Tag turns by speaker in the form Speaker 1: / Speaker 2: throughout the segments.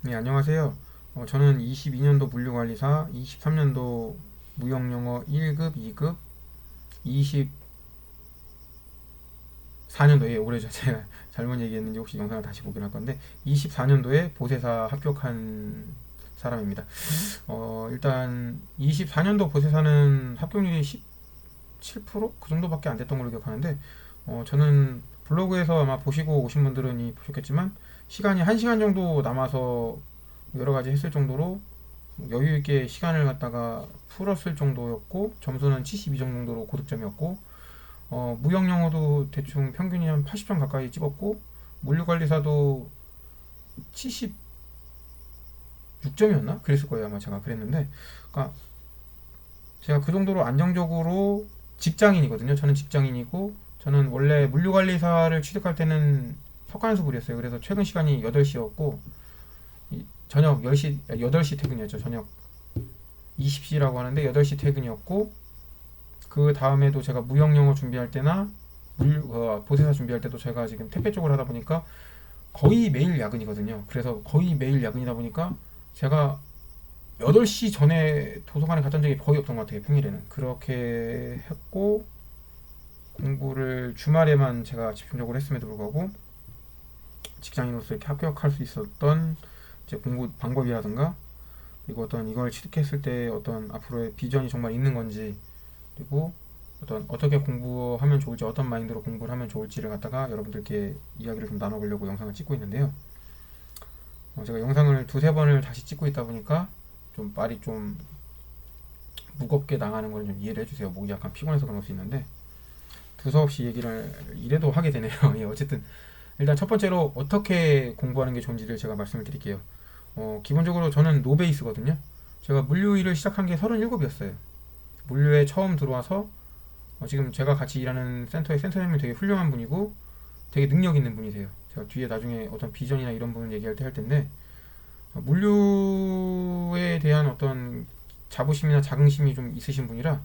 Speaker 1: 네, 안녕하세요. 저는 22년도 물류관리사, 23년도 무역영어 1급, 2급, 24년도에 올해죠. 제가 잘못 얘기했는지 혹시 영상을 다시 보긴 할 건데 24년도에 보세사 합격한 사람입니다. 일단 24년도 보세사는 합격률이 17%? 그 정도밖에 안 됐던 걸로 기억하는데 저는 블로그에서 아마 보시고 오신 분들은 보셨겠지만 시간이 1시간 정도 남아서 여러 가지 했을 정도로 여유 있게 시간을 갖다가 풀었을 정도였고 점수는 72점 정도로 고득점이었고 무역 영어도 대충 평균이 한 80점 가까이 찍었고 물류관리사도 76점이었나? 그랬을 거예요. 아마 제가 그랬는데 그러니까 제가 그 정도로 안정적으로 직장인이거든요. 저는 직장인이고 저는 원래 물류관리사를 취득할 때는 석간수불이었어요. 그래서 퇴근 시간이 8시였고 저녁 10시, 8시 퇴근이었죠. 저녁 20시라고 하는데 8시 퇴근이었고 그 다음에도 제가 무역영어 준비할 때나 보세사 준비할 때도 제가 지금 택배 쪽을 하다 보니까 거의 매일 야근이거든요. 그래서 거의 매일 야근이다 보니까 제가 8시 전에 도서관에 갔던 적이 거의 없던 것 같아요. 평일에는. 그렇게 했고 공부를 주말에만 제가 집중적으로 했음에도 불구하고 직장인으로서 이렇게 합격할 수 있었던 제 공부 방법이라든가 그리고 어떤 이걸 취득했을 때 어떤 앞으로의 비전이 정말 있는 건지 그리고 어떻게 공부하면 좋을지 어떤 마인드로 공부를 하면 좋을지를 갖다가 여러분들께 이야기를 좀 나눠보려고 영상을 찍고 있는데요. 제가 영상을 두세 번을 다시 찍고 있다 보니까 좀 말이 좀 무겁게 나가는 걸 좀 이해를 해주세요. 목이 약간 피곤해서 그럴 수 있는데 두서없이 얘기를 이래도 하게 되네요. 예, 어쨌든 일단 첫 번째로 어떻게 공부하는 게 좋은지를 제가 말씀을 드릴게요. 기본적으로 저는 노베이스거든요. 제가 물류 일을 시작한 게 37이었어요. 물류에 처음 들어와서 지금 제가 같이 일하는 센터의 센터장님이 되게 훌륭한 분이고 되게 능력 있는 분이세요. 제가 뒤에 나중에 어떤 비전이나 이런 부분 얘기할 때 할 텐데 물류에 대한 어떤 자부심이나 자긍심이 좀 있으신 분이라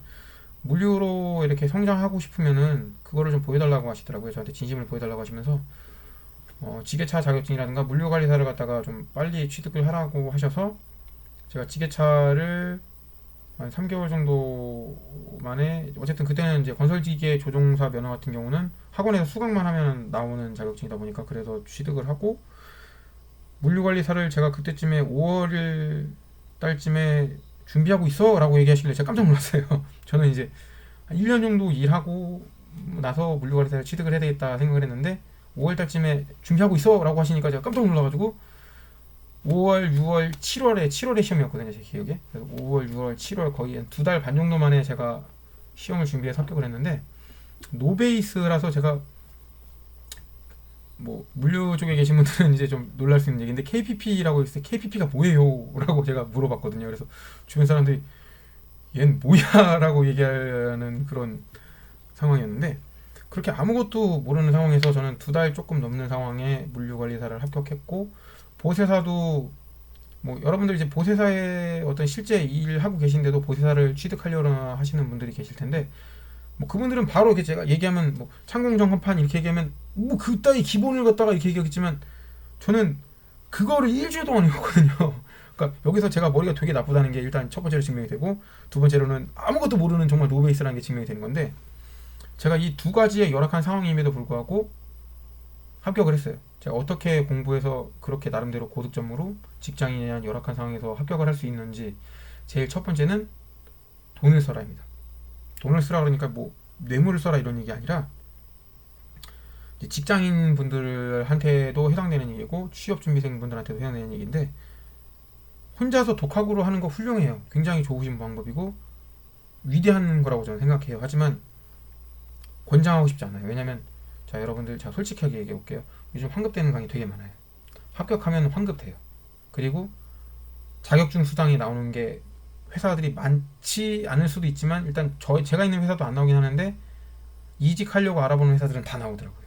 Speaker 1: 물류로 이렇게 성장하고 싶으면은 그거를 좀 보여달라고 하시더라고요. 저한테 진심을 보여달라고 하시면서 지게차 자격증이라든가 물류관리사를 갖다가 좀 빨리 취득을 하라고 하셔서 제가 지게차를 한 3개월 정도 만에 어쨌든 그때는 이제 건설기계 조종사 면허 같은 경우는 학원에서 수강만 하면 나오는 자격증이다 보니까 그래서 취득을 하고 물류관리사를 제가 그때쯤에 5월 달쯤에 준비하고 있어 라고 얘기하시길래 제가 깜짝 놀랐어요. 저는 이제 한 1년 정도 일하고 나서 물류관리사를 취득을 해야 되겠다 생각을 했는데 5월 달쯤에 준비하고 있어 라고 하시니까 제가 깜짝 놀라가지고 5월, 6월, 7월에 시험이었거든요, 제 기억에. 그래서 5월, 6월, 7월 거의 한 2달 반 정도 만에 제가 시험을 준비해서 합격을 했는데 노베이스라서 제가 뭐 물류 쪽에 계신 분들은 이제 좀 놀랄 수 있는 얘기인데 KPP라고 했을 때 KPP가 뭐예요? 라고 제가 물어봤거든요. 그래서 주변 사람들이 얜 뭐야? 라고 얘기하는 그런 상황이었는데 그렇게 아무것도 모르는 상황에서 저는 2달 조금 넘는 상황에 물류관리사를 합격했고 보세사도 뭐 여러분들 이제 보세사에 어떤 실제 일하고 계신데도 보세사를 취득하려나 하시는 분들이 계실 텐데 뭐 그분들은 바로 이렇게 제가 얘기하면 뭐 창공정헌판 이렇게 얘기하면 뭐 그따위 기본을 갖다가 이렇게 얘기하겠지만 저는 그거를 일주일 동안 해왔거든요. 그러니까 여기서 제가 머리가 되게 나쁘다는 게 일단 첫 번째로 증명이 되고 두 번째로는 아무것도 모르는 정말 노베이스라는 게 증명이 되는 건데 제가 이 두 가지의 열악한 상황임에도 불구하고 합격을 했어요. 제가 어떻게 공부해서 그렇게 나름대로 고득점으로 직장인에 대한 열악한 상황에서 합격을 할 수 있는지 제일 첫 번째는 돈을 써라입니다. 돈을 쓰라 그러니까 뭐 뇌물을 써라 이런 얘기 아니라 직장인 분들한테도 해당되는 얘기고 취업 준비생 분들한테도 해당되는 얘기인데 혼자서 독학으로 하는 거 훌륭해요. 굉장히 좋으신 방법이고 위대한 거라고 저는 생각해요. 하지만 권장하고 싶지 않아요. 왜냐면 자 여러분들 제가 솔직하게 얘기해 볼게요. 요즘 환급되는 강의 되게 많아요. 합격하면 환급돼요. 그리고 자격증 수당이 나오는 게 회사들이 많지 않을 수도 있지만 일단 제가 있는 회사도 안 나오긴 하는데 이직하려고 알아보는 회사들은 다 나오더라고요.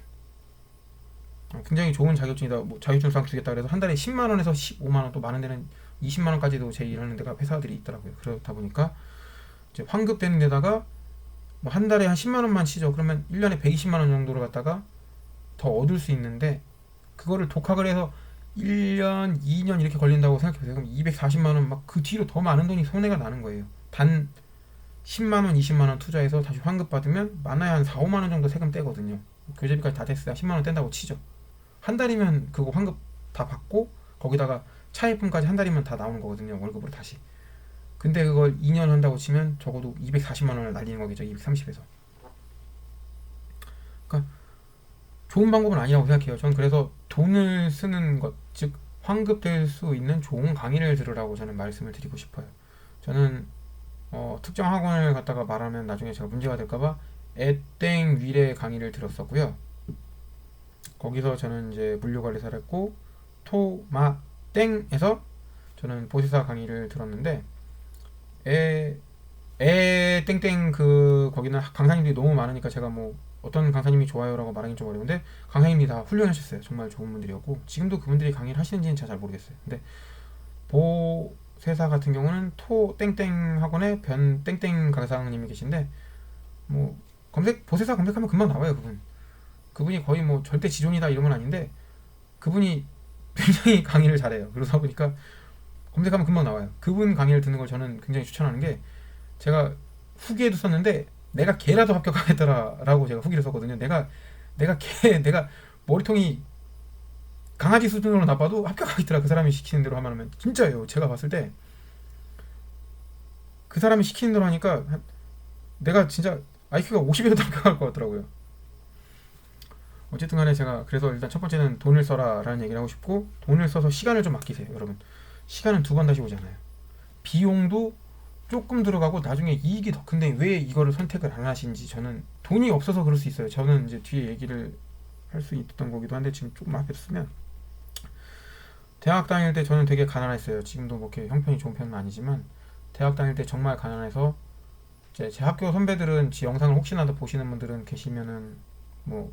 Speaker 1: 굉장히 좋은 자격증이다. 뭐 자격증 수당 주겠다 그래서 한 달에 10만 원에서 15만 원 또 많은 데는 20만 원까지도 제 일하는 데가 회사들이 있더라고요. 그렇다 보니까 이제 환급되는 데다가 뭐 한 달에 한 10만 원만 치죠. 그러면 1년에 120만 원 정도를 갖다가 더 얻을 수 있는데 그거를 독학을 해서 1년, 2년 이렇게 걸린다고 생각해보세요. 그럼 240만 원 막 그 뒤로 더 많은 돈이 손해가 나는 거예요. 단 10만 원, 20만 원 투자해서 다시 환급 받으면 많아야 한 4, 5만 원 정도 세금 떼거든요. 교재비까지 다 됐어야 10만 원 뗀다고 치죠. 한 달이면 그거 환급 다 받고 거기다가 차입금까지 한 달이면 다 나오는 거거든요. 월급으로 다시. 근데 그걸 2년 한다고 치면 적어도 240만 원을 날리는 거겠죠. 230에서. 그러니까 좋은 방법은 아니라고 생각해요. 저는 그래서 돈을 쓰는 것, 즉 환급될 수 있는 좋은 강의를 들으라고 저는 말씀을 드리고 싶어요. 저는 특정 학원을 갖다가 말하면 나중에 제가 문제가 될까봐 애땡 위례 강의를 들었었고요. 거기서 저는 이제 물류관리사를 했고 토마땡에서 저는 보세사 강의를 들었는데 땡땡 그 거기는 강사님들이 너무 많으니까 제가 뭐 어떤 강사님이 좋아요라고 말하기 좀 어려운데 강사님이 다 훌륭하셨어요. 정말 좋은 분들이었고 지금도 그분들이 강의를 하시는지는 잘 모르겠어요. 근데 보세사 같은 경우는 토 땡땡 학원에 변 땡땡 강사님이 계신데 뭐 보세사 검색하면 금방 나와요. 그분이 거의 뭐 절대 지존이다 이런 건 아닌데 그분이 굉장히 강의를 잘해요. 그러다 보니까 검색하면 금방 나와요. 그분 강의를 듣는 걸 저는 굉장히 추천하는 게 제가 후기에도 썼는데 내가 걔라도 합격하겠더라라고 제가 후기를 썼거든요. 내가 머리통이 강아지 수준으로 나빠도 합격하겠더라. 그 사람이 시키는 대로 하면 진짜예요. 제가 봤을 때 그 사람이 시키는 대로 하니까 내가 진짜 IQ가 50에도 합격할 것 같더라고요. 어쨌든 간에 제가 그래서 일단 첫 번째는 돈을 써라 라는 얘기를 하고 싶고 돈을 써서 시간을 좀 아끼세요. 여러분 시간은 두 번 다시 오잖아요. 비용도 조금 들어가고 나중에 이익이 더 큰데 왜 이거를 선택을 안 하신지 저는 돈이 없어서 그럴 수 있어요. 저는 이제 뒤에 얘기를 할 수 있던 거기도 한데 지금 조금 앞에 쓰면 대학 다닐 때 저는 되게 가난했어요. 지금도 뭐 이렇게 형편이 좋은 편은 아니지만 대학 다닐 때 정말 가난해서 제 학교 선배들은 지 영상을 혹시나도 보시는 분들은 계시면은 뭐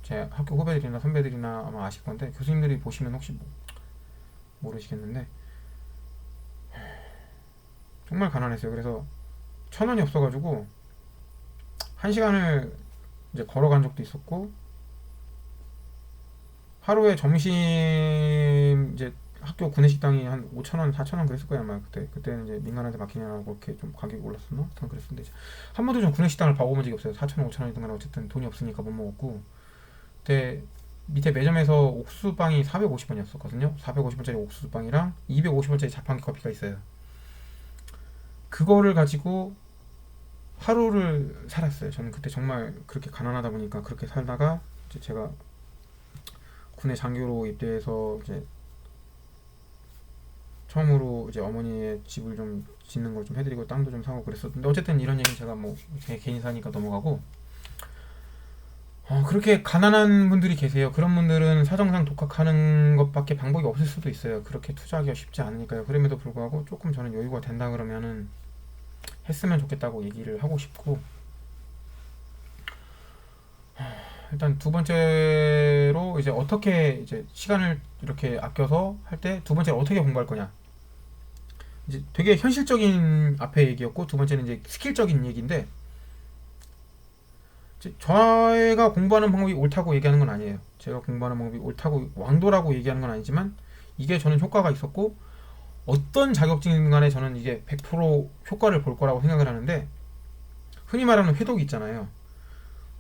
Speaker 1: 제 학교 후배들이나 선배들이나 아마 아실 건데 교수님들이 보시면 혹시 모르시겠는데 정말 가난했어요. 그래서 1,000원이 없어가지고 1시간을 이제 걸어간 적도 있었고 하루에 점심 이제 학교 구내식당이 한 5,000원, 4,000원 그랬을 거예요 아마 그때는 이제 민간한테 맡기냐고 이렇게 좀 가격이 올랐었나? 아무튼 그랬었는데 이제 한 번도 좀 구내식당을 봐본 적이 없어요. 4,000원, 5,000원이든 간에 어쨌든 돈이 없으니까 못 먹었고 그때 밑에 매점에서 옥수수빵이 450원이었었거든요. 450원짜리 옥수수빵이랑 250원짜리 자판기 커피가 있어요. 그거를 가지고 하루를 살았어요. 저는 그때 정말 그렇게 가난하다 보니까 그렇게 살다가 이제 제가 군의 장교로 입대해서 이제 처음으로 이제 어머니의 집을 좀 짓는 걸 좀 해드리고 땅도 좀 사고 그랬었는데 어쨌든 이런 얘기는 제가 뭐 제 개인사니까 넘어가고 그렇게 가난한 분들이 계세요. 그런 분들은 사정상 독학하는 것밖에 방법이 없을 수도 있어요. 그렇게 투자하기가 쉽지 않으니까요. 그럼에도 불구하고 조금 저는 여유가 된다 그러면은 했으면 좋겠다고 얘기를 하고 싶고 일단 두 번째로 이제 어떻게 이제 시간을 이렇게 아껴서 할 때 두 번째로 어떻게 공부할 거냐 이제 되게 현실적인 앞에 얘기였고 두 번째는 이제 스킬적인 얘기인데 제가 공부하는 방법이 옳다고 얘기하는 건 아니에요. 제가 공부하는 방법이 옳다고 왕도라고 얘기하는 건 아니지만 이게 저는 효과가 있었고 어떤 자격증인 간에 저는 이게 100% 효과를 볼 거라고 생각을 하는데 흔히 말하는 회독 있잖아요.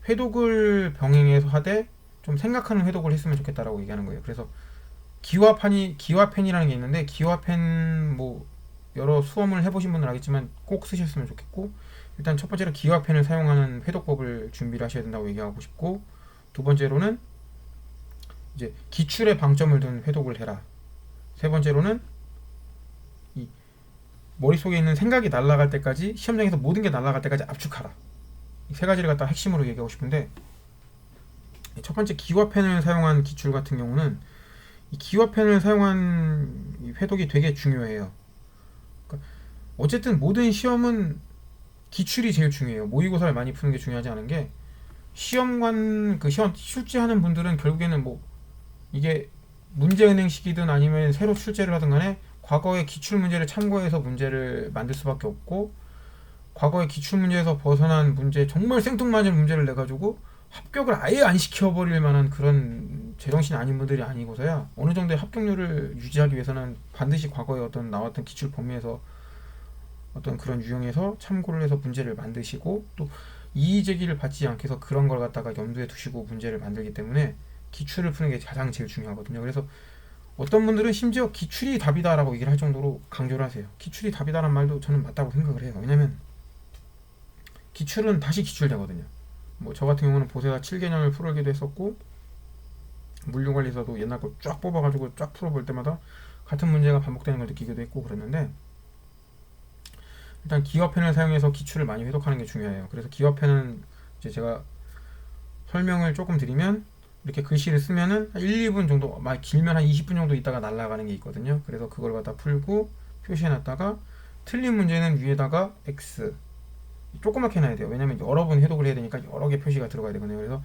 Speaker 1: 회독을 병행해서 하되 좀 생각하는 회독을 했으면 좋겠다라고 얘기하는 거예요. 그래서 기와펜이라는 게 있는데 기와펜 뭐 여러 수험을 해보신 분은 알겠지만 꼭 쓰셨으면 좋겠고 일단 첫 번째로 기와펜을 사용하는 회독법을 준비를 하셔야 된다고 얘기하고 싶고 두 번째로는 이제 기출에 방점을 둔 회독을 해라. 세 번째로는 이 머릿속에 있는 생각이 날아갈 때까지 시험장에서 모든 게 날아갈 때까지 압축하라. 이 세 가지를 갖다 핵심으로 얘기하고 싶은데 첫 번째 기와펜을 사용한 기출 같은 경우는 이 기와펜을 사용한 이 회독이 되게 중요해요. 그러니까 어쨌든 모든 시험은 기출이 제일 중요해요. 모의고사를 많이 푸는 게 중요하지 않은 게 시험관 그 시험 출제하는 분들은 결국에는 뭐 이게 문제은행식이든 아니면 새로 출제를 하든 간에 과거의 기출 문제를 참고해서 문제를 만들 수밖에 없고 과거의 기출 문제에서 벗어난 문제 정말 생뚱맞은 문제를 내가지고 합격을 아예 안 시켜버릴 만한 그런 제정신이 아닌 분들이 아니고서야 어느 정도의 합격률을 유지하기 위해서는 반드시 과거에 어떤 나왔던 기출 범위에서 어떤 그런 유형에서 참고를 해서 문제를 만드시고 또 이의 제기를 받지 않게 해서 그런 걸 갖다가 염두에 두시고 문제를 만들기 때문에 기출을 푸는 게 가장 제일 중요하거든요. 그래서 어떤 분들은 심지어 기출이 답이다라고 얘기를 할 정도로 강조를 하세요. 기출이 답이다라는 말도 저는 맞다고 생각을 해요. 왜냐면 기출은 다시 기출되거든요. 뭐 저 같은 경우는 보세다 7개념을 풀기도 했었고 물류관리사도 옛날 거 쫙 뽑아가지고 쫙 풀어볼 때마다 같은 문제가 반복되는 걸 느끼기도 했고 그랬는데 일단 기업펜을 사용해서 기출을 많이 회독하는 게 중요해요. 그래서 기업펜은 이제 제가 설명을 조금 드리면 이렇게 글씨를 쓰면은 1, 2분 정도, 막 길면 한 20분 정도 있다가 날아가는 게 있거든요. 그래서 그걸 갖다 풀고 표시해놨다가 틀린 문제는 위에다가 X 조그맣게 해놔야 돼요. 왜냐면 여러 번 해독을 해야 되니까 여러 개 표시가 들어가야 되거든요. 그래서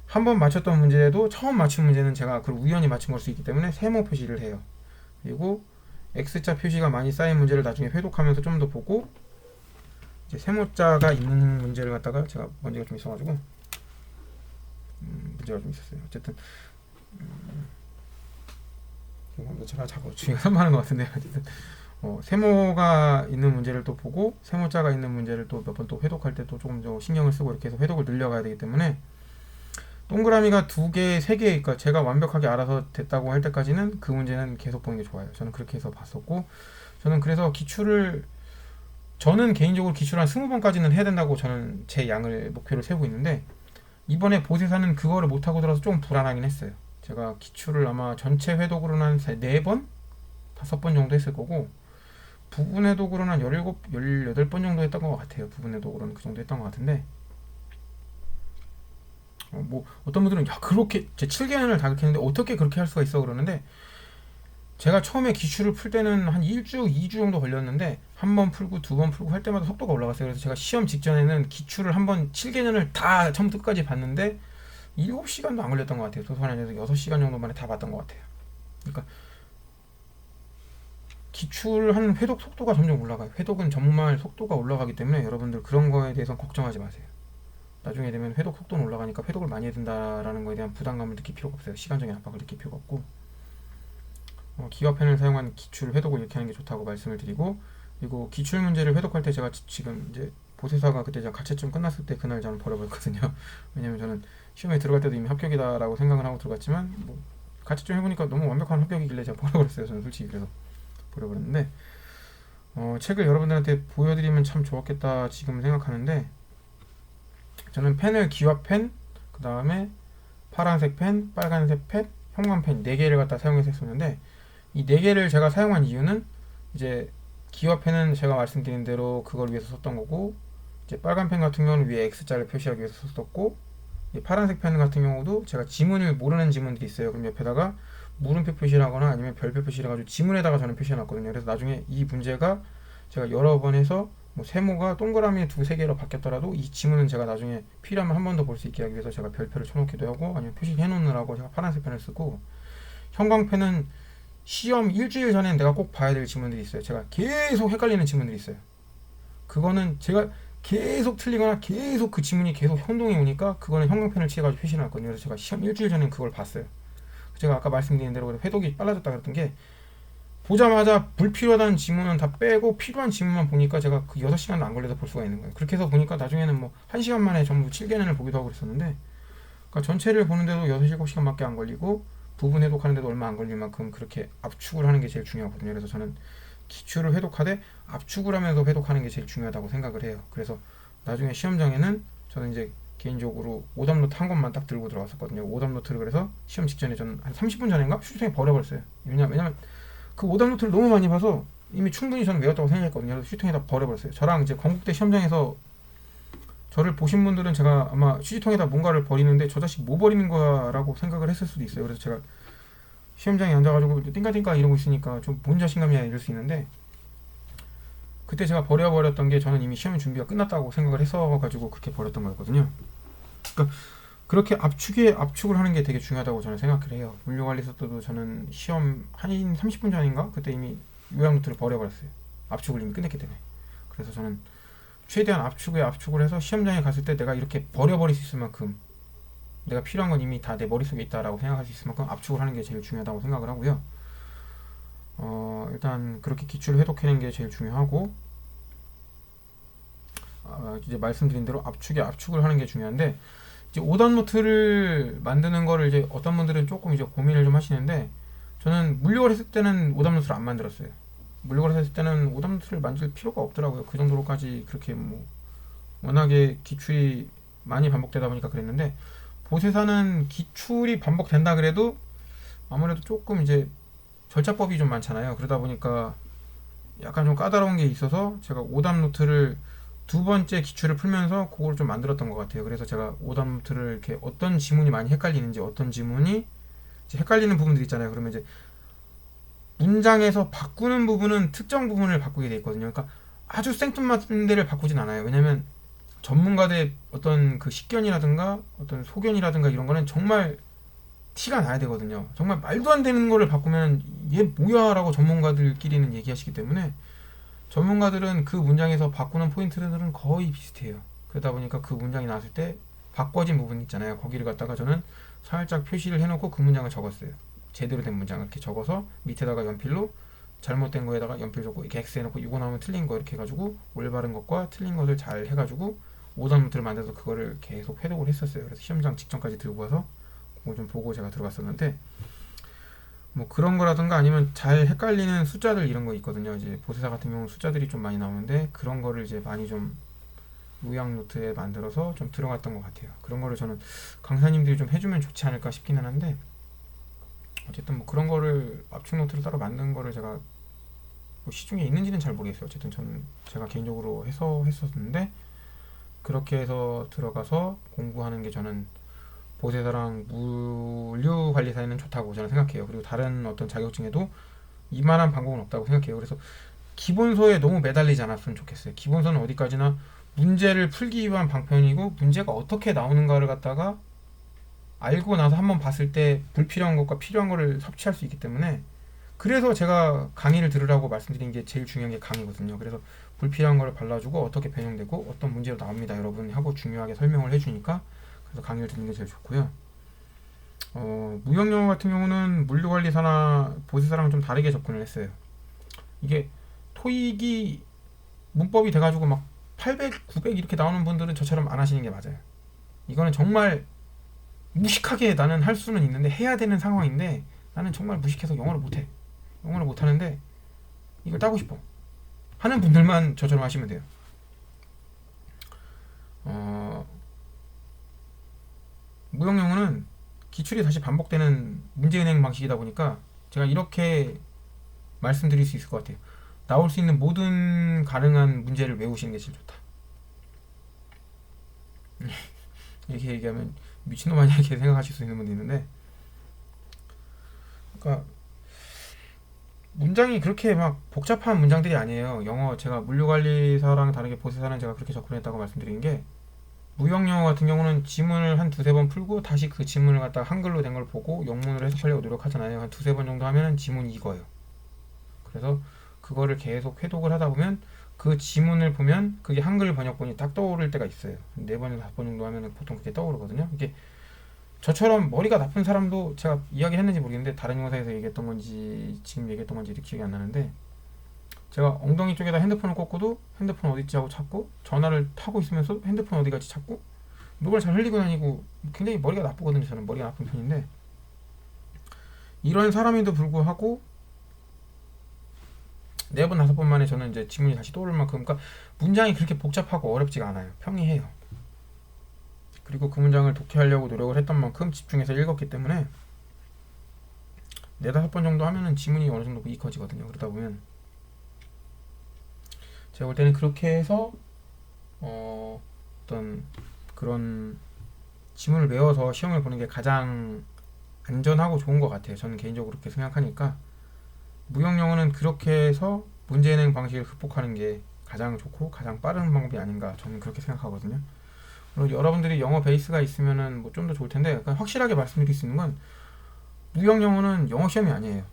Speaker 1: 한 번 맞췄던 문제도 처음 맞춘 문제는 제가 그걸 우연히 맞춘 걸 수 있기 때문에 세모 표시를 해요. 그리고 X자 표시가 많이 쌓인 문제를 나중에 회독하면서 좀 더 보고 이제 세모자가 있는 문제를 갖다가 제가 문제가 좀 있어가지고 문제가 좀 있었어요. 어쨌든 제가 자꾸 주의가 산만한 것 같은데 어쨌든 세모가 있는 문제를 또 보고 세모자가 있는 문제를 또 몇 번 또 회독할 때 또 조금 더 신경을 쓰고 이렇게 해서 회독을 늘려가야 되기 때문에 동그라미가 2개, 3개, 그러니까 제가 완벽하게 알아서 됐다고 할 때까지는 그 문제는 계속 보는 게 좋아요. 저는 그렇게 해서 봤었고 저는 그래서 저는 개인적으로 기출 한 20번까지는 해야 된다고 저는 제 양을 목표를 세우고 있는데 이번에 보세사는 그거를 못하고 들어서 좀 불안하긴 했어요. 제가 기출을 아마 전체 회독으로는 한 4번? 5번 정도 했을 거고 부분 회독으로는 한 17, 18번 정도 했던 것 같아요. 부분 회독으로는 그 정도 했던 것 같은데 뭐 어떤 분들은 야 그렇게 제 7개년을 다극했는데 어떻게 그렇게 할 수가 있어 그러는데 제가 처음에 기출을 풀 때는 한 1주, 2주 정도 걸렸는데 한 번 풀고 2번 풀고 할 때마다 속도가 올라갔어요. 그래서 제가 시험 직전에는 기출을 한 번 7개년을 다 처음부터 끝까지 봤는데 7시간도 안 걸렸던 것 같아요. 도서관에서 6시간 정도 만에 다 봤던 것 같아요. 그러니까 기출하는 회독 속도가 점점 올라가요. 회독은 정말 속도가 올라가기 때문에 여러분들 그런 거에 대해서 걱정하지 마세요. 나중에 되면 회독 속도는 올라가니까 회독을 많이 해야 된다라는 거에 대한 부담감을 느낄 필요가 없어요. 시간적인 압박을 느낄 필요가 없고 기가펜을 사용한 기출 회독을 이렇게 하는 게 좋다고 말씀을 드리고 그리고 기출 문제를 회독할 때 제가 지금 이제 보세사가 그때 제가 가채점 끝났을 때 그날 저는 버려버렸거든요. 왜냐면 저는 시험에 들어갈 때도 이미 합격이다라고 생각을 하고 들어갔지만 뭐 가채점 해보니까 너무 완벽한 합격이길래 제가 버려버렸어요. 저는 솔직히 그래서 버려버렸는데 책을 여러분들한테 보여드리면 참 좋았겠다 지금 생각하는데 저는 펜을 기와펜, 그 다음에 파란색 펜, 빨간색 펜, 형광펜 4개를 갖다 사용해서 했었는데 이 4개를 제가 사용한 이유는 이제 기와펜은 제가 말씀드린 대로 그걸 위해서 썼던 거고 이제 빨간 펜 같은 경우는 위에 X자를 표시하기 위해서 썼고 파란색 펜 같은 경우도 제가 지문을 모르는 지문들이 있어요. 그럼 옆에다가 물음표 표시를 하거나 아니면 별표 표시를 해가지고 지문에다가 저는 표시해 놨거든요. 그래서 나중에 이 문제가 제가 여러 번 해서 뭐 세모가 동그라미 2-3개로 바뀌었더라도 이 지문은 제가 나중에 필요하면 한 번 더 볼 수 있게 하기 위해서 제가 별표를 쳐놓기도 하고 아니면 표시해 놓느라고 제가 파란색 펜을 쓰고 형광펜은 시험 일주일 전에 내가 꼭 봐야 될 지문들이 있어요. 제가 계속 헷갈리는 지문들이 있어요. 그거는 제가 계속 틀리거나 계속 그 지문이 계속 혼동이 오니까 그거는 형광펜을 칠해가지고 표시해 놨거든요. 그래서 제가 시험 일주일 전에 그걸 봤어요. 제가 아까 말씀드린 대로 회독이 빨라졌다 그랬던 게 보자마자 불필요하다는 지문은 다 빼고 필요한 지문만 보니까 제가 그 6시간도 안 걸려서 볼 수가 있는 거예요. 그렇게 해서 보니까 나중에는 뭐 1시간 만에 전부 7개년을 보기도 하고 그랬었는데 그러니까 전체를 보는데도 6-7시간밖에 안 걸리고 부분 해독하는데도 얼마 안 걸릴 만큼 그렇게 압축을 하는 게 제일 중요하거든요. 그래서 저는 기출을 회독하되 압축을 하면서 회독하는 게 제일 중요하다고 생각을 해요. 그래서 나중에 시험장에는 저는 이제 개인적으로 오답노트 한 권만 딱 들고 들어갔었거든요. 오답노트를 그래서 시험 직전에 저는 한 30분 전인가 휴지통에 버려버렸어요. 왜냐면 그 오답노트를 너무 많이 봐서 이미 충분히 저는 외웠다고 생각했거든요. 그래서 휴지통에다 버려버렸어요. 저랑 이제 건국대 시험장에서 저를 보신 분들은 제가 아마 휴지통에다 뭔가를 버리는데 저 자식 뭐 버리는 거야 라고 생각을 했을 수도 있어요. 그래서 제가 시험장에 앉아가지고 띵까띵까 이러고 있으니까 좀 뭔 자신감이야 이럴 수 있는데 그때 제가 버려버렸던 게 저는 이미 시험 준비가 끝났다고 생각을 했어가지고 그렇게 버렸던 거였거든요. 그러니까 그렇게 압축을 하는 게 되게 중요하다고 저는 생각을 해요. 물류관리사 때도 저는 시험 한 30분 전인가 그때 이미 요약노트를 버려버렸어요. 압축을 이미 끝냈기 때문에. 그래서 저는 최대한 압축을 해서 시험장에 갔을 때 내가 이렇게 버려버릴 수 있을 만큼 내가 필요한 건 이미 다 내 머릿속에 있다라고 생각할 수 있을 만큼 압축을 하는 게 제일 중요하다고 생각을 하고요. 일단 그렇게 기출을 해독해내는 게 제일 중요하고, 이제 말씀드린 대로 압축에 압축을 하는 게 중요한데, 이제 오답 노트를 만드는 거를 이제 어떤 분들은 조금 이제 고민을 좀 하시는데, 저는 물류를 했을 때는 오답 노트를 안 만들었어요. 물류를 했을 때는 오답 노트를 만들 필요가 없더라고요. 그 정도로까지 그렇게 뭐 워낙에 기출이 많이 반복되다 보니까 그랬는데, 보세사는 기출이 반복된다 그래도 아무래도 조금 이제 절차법이 좀 많잖아요. 그러다 보니까 약간 좀 까다로운 게 있어서 제가 오답 노트를 두 번째 기출을 풀면서 그걸 좀 만들었던 것 같아요. 그래서 제가 오답 노트를 이렇게 어떤 지문이 많이 헷갈리는지, 어떤 지문이 이제 헷갈리는 부분들 있잖아요. 그러면 이제 문장에서 바꾸는 부분은 특정 부분을 바꾸게 돼 있거든요. 그러니까 아주 생뚱맞은 데를 바꾸진 않아요. 왜냐면 전문가들의 어떤 그 식견이라든가 어떤 소견이라든가 이런 거는 정말 티가 나야 되거든요. 정말 말도 안 되는 거를 바꾸면 얘 뭐야 라고 전문가들끼리는 얘기하시기 때문에, 전문가들은 그 문장에서 바꾸는 포인트들은 거의 비슷해요. 그러다 보니까 그 문장이 나왔을 때 바꿔진 부분 있잖아요. 거기를 갖다가 저는 살짝 표시를 해놓고 그 문장을 적었어요. 제대로 된 문장을 이렇게 적어서 밑에다가 연필로 잘못된 거에다가 연필 적고 이렇게 X 해놓고 이거 나오면 틀린 거 이렇게 해가지고 올바른 것과 틀린 것을 잘 해가지고 오답 노트를 만들어서 그거를 계속 회독을 했었어요. 그래서 시험장 직전까지 들고 와서 그거 좀 보고 제가 들어갔었는데, 뭐 그런 거라든가 아니면 잘 헷갈리는 숫자들 이런 거 있거든요. 이제 보세사 같은 경우는 숫자들이 좀 많이 나오는데 그런 거를 이제 많이 좀 요약 노트에 만들어서 좀 들어갔던 것 같아요. 그런 거를 저는 강사님들이 좀 해주면 좋지 않을까 싶기는 한데, 어쨌든 뭐 그런 거를 압축 노트를 따로 만든 거를 제가 뭐 시중에 있는지는 잘 모르겠어요. 어쨌든 저는 제가 개인적으로 해서 했었는데, 그렇게 해서 들어가서 공부하는 게 저는 보세사랑 물류관리사에는 좋다고 저는 생각해요. 그리고 다른 어떤 자격증에도 이만한 방법은 없다고 생각해요. 그래서 기본서에 너무 매달리지 않았으면 좋겠어요. 기본서는 어디까지나 문제를 풀기 위한 방편이고, 문제가 어떻게 나오는가를 갖다가 알고 나서 한번 봤을 때 불필요한 것과 필요한 거를 섭취할 수 있기 때문에, 그래서 제가 강의를 들으라고 말씀드린 게 제일 중요한 게 강의거든요. 그래서 불필요한 거를 발라주고 어떻게 변형되고 어떤 문제로 나옵니다 여러분 하고 중요하게 설명을 해주니까, 그래서 강의를 듣는 게 제일 좋고요. 무역영어 같은 경우는 물류관리사나 보세사랑 좀 다르게 접근을 했어요. 이게 토익이 문법이 돼가지고 막 800, 900 이렇게 나오는 분들은 저처럼 안 하시는 게 맞아요. 이거는 정말 무식하게 나는 할 수는 있는데 해야 되는 상황인데, 나는 정말 무식해서 영어를 못해. 영어를 못하는데 이걸 따고 싶어 하는 분들만 저처럼 하시면 돼요. 무역영어는 기출이 다시 반복되는 문제은행 방식이다 보니까 제가 이렇게 말씀드릴 수 있을 것 같아요. 나올 수 있는 모든 가능한 문제를 외우시는 게 제일 좋다. 이렇게 얘기하면 미친놈 아니야 이렇게 생각하실 수 있는 분도 있는데, 그러니까 문장이 그렇게 막 복잡한 문장들이 아니에요. 영어 제가 물류관리사랑 다르게 보세사는 제가 그렇게 접근했다고 말씀드린 게, 무역영어 같은 경우는 지문을 한 두세 번 풀고 다시 그 지문을 갖다가 한글로 된 걸 보고 영문으로 해석하려고 노력하잖아요. 한 두세 번 정도 하면 지문이 익어요. 그래서 그거를 계속 회독을 하다 보면 그 지문을 보면 그게 한글 번역본이 딱 떠오를 때가 있어요. 네 번에서 다섯 번 정도 하면 보통 그게 떠오르거든요. 이게 저처럼 머리가 나쁜 사람도, 제가 이야기 했는지 모르겠는데 다른 영상에서 얘기했던 건지 지금 얘기했던 건지 기억이 안 나는데, 제가 엉덩이 쪽에다 핸드폰을 꽂고도 핸드폰 어디있지 하고 찾고, 전화를 타고 있으면서 핸드폰 어디 갔지 찾고, 물건을 잘 흘리고 다니고, 굉장히 머리가 나쁘거든요. 저는 머리가 나쁜 편인데, 이런 사람에도 불구하고 네 번 다섯 번 만에 저는 이제 지문이 다시 떠오를 만큼, 그러니까 문장이 그렇게 복잡하고 어렵지가 않아요. 평이해요. 그리고 그 문장을 독해하려고 노력을 했던 만큼 집중해서 읽었기 때문에 네 다섯 번 정도 하면은 지문이 어느 정도 익혀지거든요. 그러다 보면 제가 볼 때는 그렇게 해서 어떤 그런 지문을 외워서 시험을 보는 게 가장 안전하고 좋은 것 같아요. 저는 개인적으로 그렇게 생각하니까 무역영어는 그렇게 해서 문제은행 방식을 극복하는 게 가장 좋고 가장 빠른 방법이 아닌가, 저는 그렇게 생각하거든요. 물론 여러분들이 영어 베이스가 있으면은 뭐 좀 더 좋을 텐데, 약간 확실하게 말씀드릴 수 있는 건 무역영어는 영어 시험이 아니에요.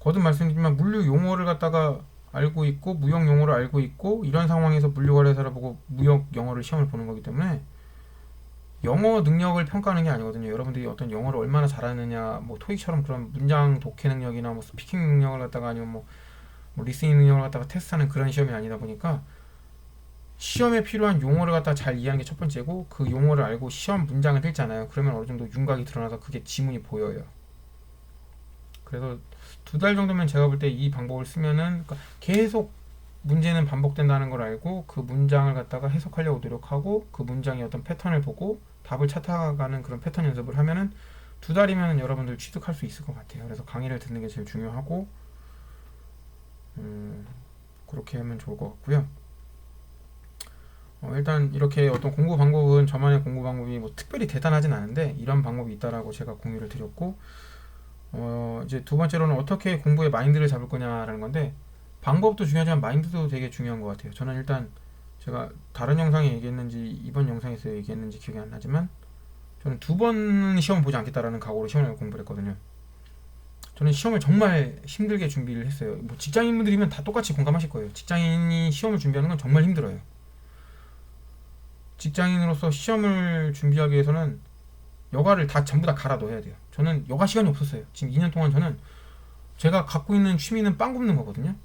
Speaker 1: 거듭 말씀드리지만 물류 용어를 갖다가 알고 있고 무역 용어를 알고 있고, 이런 상황에서 물류거래사를 보고 무역 영어를 시험을 보는 거기 때문에 영어 능력을 평가하는 게 아니거든요. 여러분들이 어떤 영어를 얼마나 잘하느냐, 뭐 토익처럼 그런 문장 독해 능력이나 뭐 스피킹 능력을 갖다가 아니면 뭐 리스닝 능력을 갖다가 테스트하는 그런 시험이 아니다 보니까 시험에 필요한 용어를 갖다 잘 이해하는 게 첫 번째고 그 용어를 알고 시험 문장을 읽잖아요. 그러면 어느 정도 윤곽이 드러나서 그게 지문이 보여요. 그래서 2달 정도면 제가 볼 때 이 방법을 쓰면은 그러니까 계속 문제는 반복된다는 걸 알고 그 문장을 갖다가 해석하려고 노력하고 그 문장의 어떤 패턴을 보고 답을 찾아가는 그런 패턴 연습을 하면은 2달이면 여러분들 취득할 수 있을 것 같아요. 그래서 강의를 듣는 게 제일 중요하고 그렇게 하면 좋을 것 같고요. 일단 이렇게 어떤 공부 방법은 저만의 공부 방법이 뭐 특별히 대단하진 않은데 이런 방법이 있다라고 제가 공유를 드렸고 이제 두 번째로는 어떻게 공부의 마인드를 잡을 거냐라는 건데 방법도 중요하지만 마인드도 되게 중요한 것 같아요. 저는 일단 제가 다른 영상에 얘기했는지 이번 영상에서 얘기했는지 기억이 안 나지만 저는 2번 시험 보지 않겠다라는 각오로 시험을 공부를 했거든요. 저는 시험을 정말 힘들게 준비를 했어요. 뭐 직장인분들이면 다 똑같이 공감하실 거예요. 직장인이 시험을 준비하는 건 정말 힘들어요. 직장인으로서 시험을 준비하기 위해서는 여가를 다 전부 다 갈아 넣어야 돼요. 저는 여가 시간이 없었어요. 지금 2년 동안 저는 제가 갖고 있는 취미는 빵 굽는 거거든요.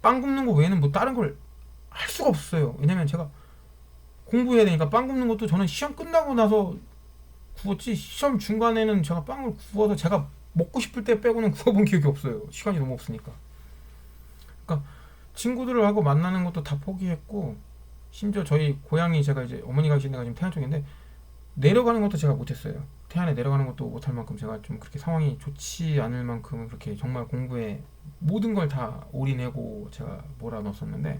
Speaker 1: 빵 굽는 거 외에는 뭐 다른 걸 할 수가 없어요. 왜냐면 제가 공부해야 되니까 빵 굽는 것도 저는 시험 끝나고 나서 구웠지 시험 중간에는 제가 빵을 구워서 제가 먹고 싶을 때 빼고는 구워본 기억이 없어요. 시간이 너무 없으니까. 그러니까 친구들을 하고 만나는 것도 다 포기했고 심지어 저희 고향이 제가 이제 어머니가 계신 데가 지금 태안 쪽인데 내려가는 것도 제가 못했어요. 태안에 내려가는 것도 못할 만큼 제가 좀 그렇게 상황이 좋지 않을 만큼 그렇게 정말 공부에 모든 걸 다 올인하고 제가 몰아넣었었는데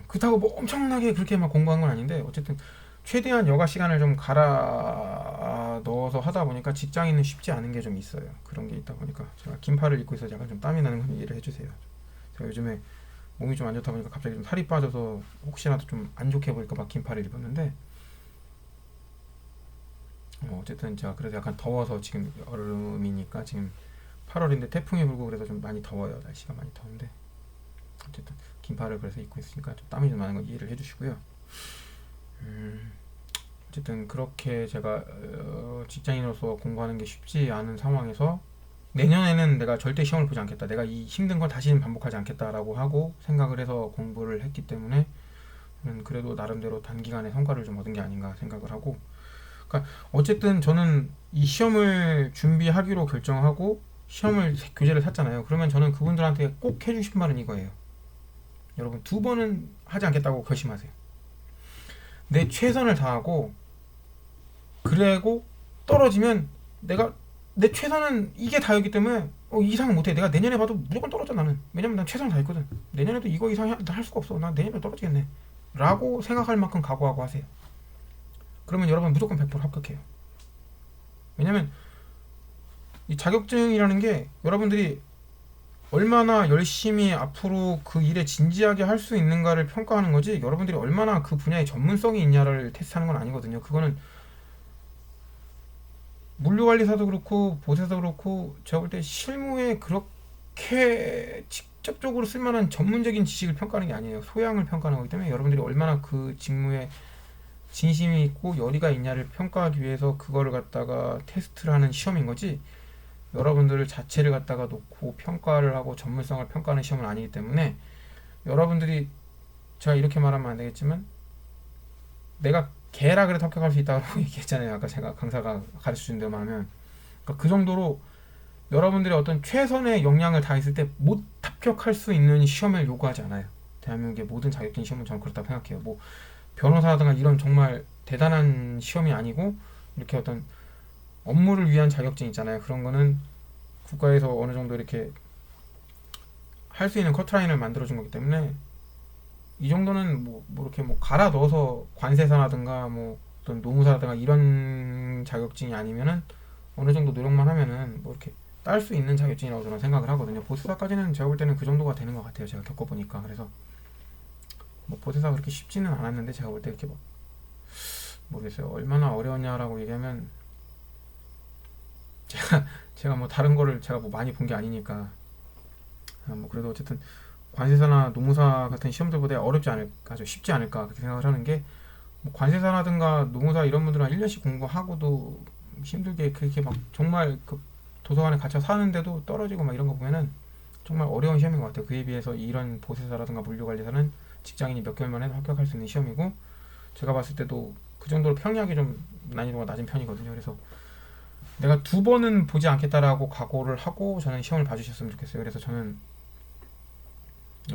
Speaker 1: 그렇다고 뭐 엄청나게 그렇게 막 공부한 건 아닌데 어쨌든 최대한 여가 시간을 좀 갈아 넣어서 하다 보니까 직장인은 쉽지 않은 게 좀 있어요. 그런 게 있다 보니까 제가 긴팔을 입고 있어서 약간 좀 땀이 나는 건 이해를 해주세요. 제가 요즘에 몸이 좀 안 좋다 보니까 갑자기 좀 살이 빠져서 혹시라도 좀 안 좋게 보일까 봐 긴팔을 입었는데 어쨌든 제가 그래도 약간 더워서 지금 여름이니까 지금 8월인데 태풍이 불고 그래서 좀 많이 더워요. 날씨가 많이 더운데 어쨌든 긴팔을 그래서 입고 있으니까 좀 땀이 좀 나는 거 이해를 해주시고요. 어쨌든 그렇게 제가 직장인으로서 공부하는 게 쉽지 않은 상황에서 내년에는 내가 절대 시험을 보지 않겠다. 내가 이 힘든 걸 다시는 반복하지 않겠다라고 하고 생각을 해서 공부를 했기 때문에 저는 그래도 나름대로 단기간에 성과를 좀 얻은 게 아닌가 생각을 하고 그러니까 어쨌든 저는 이 시험을 준비하기로 결정하고 시험을 교재를 샀잖아요. 그러면 저는 그분들한테 꼭 해주고 싶은 말은 이거예요. 여러분 2번은 하지 않겠다고 결심하세요. 내 최선을 다하고 그래고 떨어지면 내가 내 최선은 이게 다였기 때문에 이상은 못해. 내가 내년에 봐도 무조건 떨어져 나는. 왜냐면 난 최선을 다했거든. 내년에도 이거 이상 할 수가 없어. 난 내년에 떨어지겠네. 라고 생각할 만큼 각오하고 하세요. 그러면 여러분 무조건 100% 합격해요. 왜냐면 이 자격증이라는 게 여러분들이 얼마나 열심히 앞으로 그 일에 진지하게 할 수 있는가를 평가하는 거지 여러분들이 얼마나 그 분야에 전문성이 있냐를 테스트하는 건 아니거든요. 그거는 물류관리사도 그렇고 보세도 그렇고 제가 볼 때 실무에 그렇게 직접적으로 쓸만한 전문적인 지식을 평가하는 게 아니에요. 소양을 평가하는 거기 때문에 여러분들이 얼마나 그 직무에 진심이 있고 열의가 있냐를 평가하기 위해서 그거를 갖다가 테스트를 하는 시험인 거지 여러분들 자체를 갖다가 놓고 평가를 하고 전문성을 평가하는 시험은 아니기 때문에 여러분들이 제가 이렇게 말하면 안 되겠지만 내가 개라 그래도 합격할 수 있다고 얘기했잖아요. 아까 제가 강사가 가르쳐준 대로만 하면 그러니까 그 정도로 여러분들의 어떤 최선의 역량을 다했을 때 못 합격할 수 있는 시험을 요구하지 않아요. 대한민국의 모든 자격증 시험은 저는 그렇다고 생각해요. 뭐 변호사라든가 이런 정말 대단한 시험이 아니고 이렇게 어떤 업무를 위한 자격증 있잖아요. 그런 거는 국가에서 어느 정도 이렇게 할 수 있는 커트라인을 만들어준 거기 때문에 이 정도는 뭐 이렇게 뭐 갈아 넣어서 관세사라든가 뭐 어떤 노무사라든가 이런 자격증이 아니면은 어느 정도 노력만 하면은 뭐 이렇게 딸 수 있는 자격증이라고 저는 생각을 하거든요. 보세사까지는 제가 볼 때는 그 정도가 되는 것 같아요. 제가 겪어보니까. 그래서 뭐 보세사 그렇게 쉽지는 않았는데 제가 볼 때 이렇게 막 모르겠어요. 얼마나 어려웠냐라고 얘기하면 제가 뭐 다른 거를 제가 뭐 많이 본 게 아니니까 뭐 그래도 어쨌든 관세사나 노무사 같은 시험들보다 어렵지 않을까, 아주 쉽지 않을까 그렇게 생각을 하는 게 뭐 관세사라든가 노무사 이런 분들은 한 1년씩 공부하고도 힘들게 그렇게 막 정말 그 도서관에 갇혀 사는데도 떨어지고 막 이런 거 보면은 정말 어려운 시험인 것 같아요. 그에 비해서 이런 보세사라든가 물류관리사는 직장인이 몇 개월만 해도 합격할 수 있는 시험이고, 제가 봤을 때도 그 정도로 평이하게 좀 난이도가 낮은 편이거든요. 그래서 내가 두 번은 보지 않겠다라고 각오를 하고 저는 시험을 봐주셨으면 좋겠어요. 그래서 저는